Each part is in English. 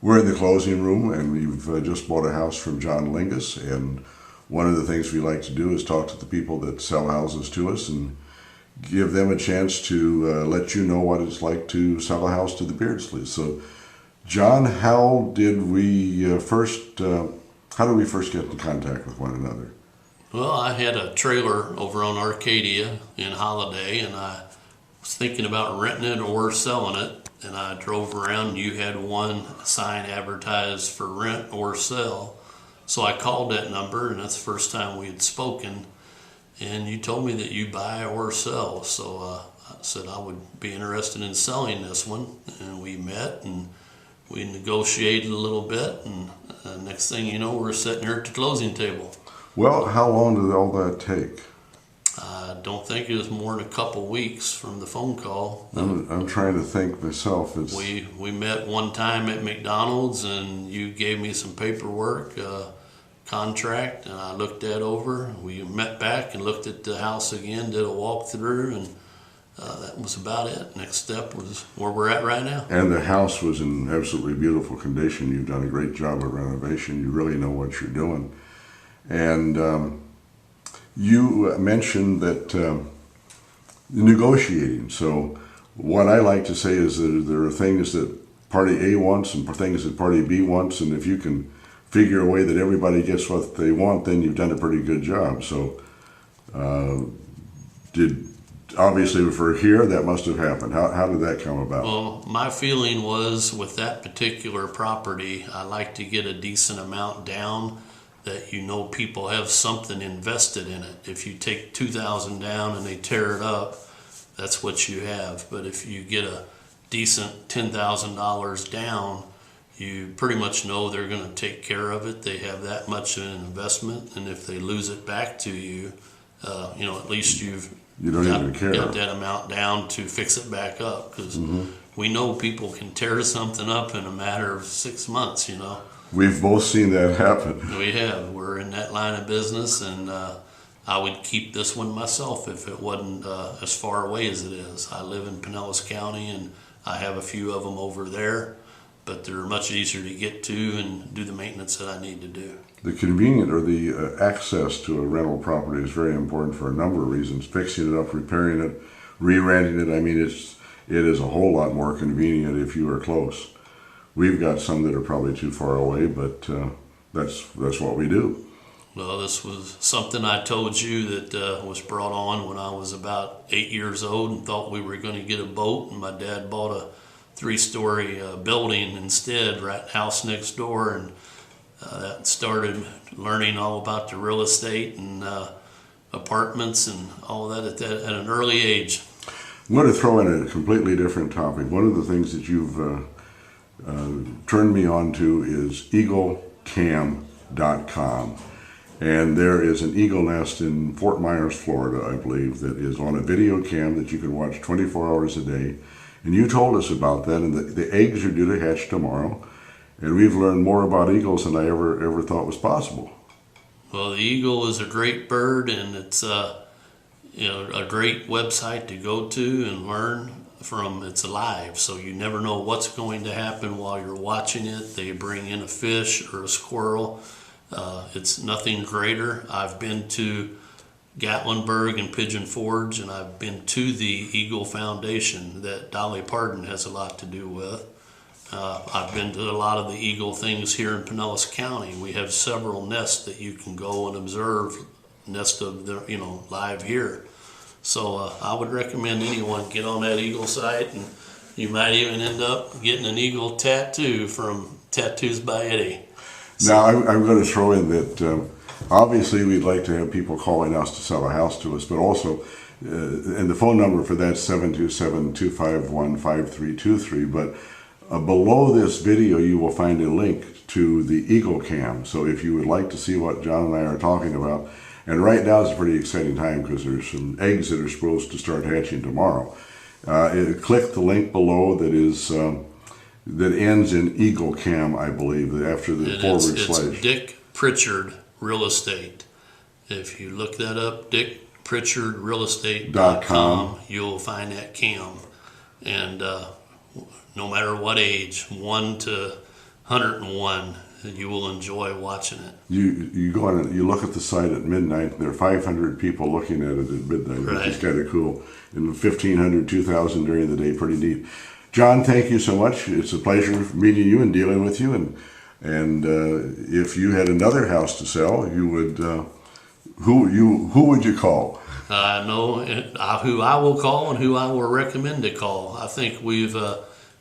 We're in the closing room, and we've just bought a house from John Lenges. And one of the things we like to do is talk to the people that sell houses to us and give them a chance to let you know what it's like to sell a house to the Beardsleys. So, John, how did we first get in contact with one another? Well, I had a trailer over on Arcadia in Holiday, and I was thinking about renting it or selling it. And I drove around, and you had one sign advertised for rent or sell. So I called that number, and that's the first time we had spoken. And you told me that you buy or sell. So I said I would be interested in selling this one. And we met, and we negotiated a little bit. And next thing you know, we're sitting here at the closing table. Well, how long did all that take? I don't think it was more than a couple weeks from the phone call. I'm trying to think myself. We met one time at McDonald's, and you gave me some paperwork, contract, and I looked that over. We met back and looked at the house again, did a walkthrough, and that was about it. Next step was where we're at right now. And the house was in absolutely beautiful condition. You've done a great job of renovation. You really know what you're doing. And you mentioned that negotiating. So what I like to say is that there are things that party A wants and things that party B wants, and if you can figure a way that everybody gets what they want, then you've done a pretty good job. So obviously if we're here, that must have happened. How did that come about? Well, my feeling was with that particular property, I like to get a decent amount down that you know people have something invested in it. If you take $2,000 down and they tear it up, that's what you have. But if you get a decent $10,000 down, you pretty much know they're going to take care of it. They have that much of an investment, and if they lose it back to you, at least you don't even care. Got that amount down to fix it back up, because we know people can tear something up in a matter of 6 months. We've both seen that happen. We have. We're in that line of business, and I would keep this one myself if it wasn't as far away as it is. I live in Pinellas County, and I have a few of them over there, but they're much easier to get to and do the maintenance that I need to do. The convenient or the access to a rental property is very important for a number of reasons. Fixing it up, repairing it, re-renting it. I mean, it is a whole lot more convenient if you are close. We've got some that are probably too far away, but that's what we do. Well, this was something I told you that was brought on when I was about 8 years old and thought we were going to get a boat, and my dad bought a 3-story building instead, right house next door, and that started learning all about the real estate and apartments and all that at an early age. I'm going to throw in a completely different topic. One of the things that you've turned me on to is eaglecam.com, and there is an eagle nest in Fort Myers, Florida, I believe, that is on a video cam that you can watch 24 hours a day. And you told us about that, and the eggs are due to hatch tomorrow, and we've learned more about eagles than I ever thought was possible. Well, the eagle is a great bird, and it's a great website to go to and learn from. It's alive, so you never know what's going to happen while you're watching it. They bring in a fish or a squirrel. It's nothing greater. I've been to Gatlinburg and Pigeon Forge, and I've been to the Eagle Foundation that Dolly Parton has a lot to do with. I've been to a lot of the eagle things here in Pinellas County. We have several nests that you can go and observe, nest of the live here. So I would recommend anyone get on that eagle site, and you might even end up getting an eagle tattoo from Tattoos by Eddie. So, now I'm going to throw in that obviously we'd like to have people calling us to sell a house to us, but also, and the phone number for that is 727-251-5323, but below this video you will find a link to the Eagle Cam. So if you would like to see what John and I are talking about, and right now is a pretty exciting time because there's some eggs that are supposed to start hatching tomorrow. Click the link below that is that ends in Eagle Cam, I believe, after the forward slash. It's Dick Pritchard Real Estate. If you look that up, dickpritchardrealestate.com, you'll find that cam. And no matter what age, 1 to 101. You will enjoy watching it. You go on and you look at the site at midnight, and there are 500 people looking at it at midnight, which is Right. kind of cool. And 1,500, 2,000 during the day, pretty neat. John, thank you so much. It's a pleasure meeting you and dealing with you. And if you had another house to sell, you would who would you call? I know who I will call and who I will recommend to call. I think we've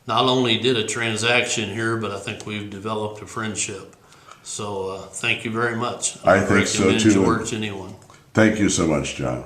not only did a transaction here, but I think we've developed a friendship. So thank you very much. I think so, recommend too. George to anyone. Thank you so much, John.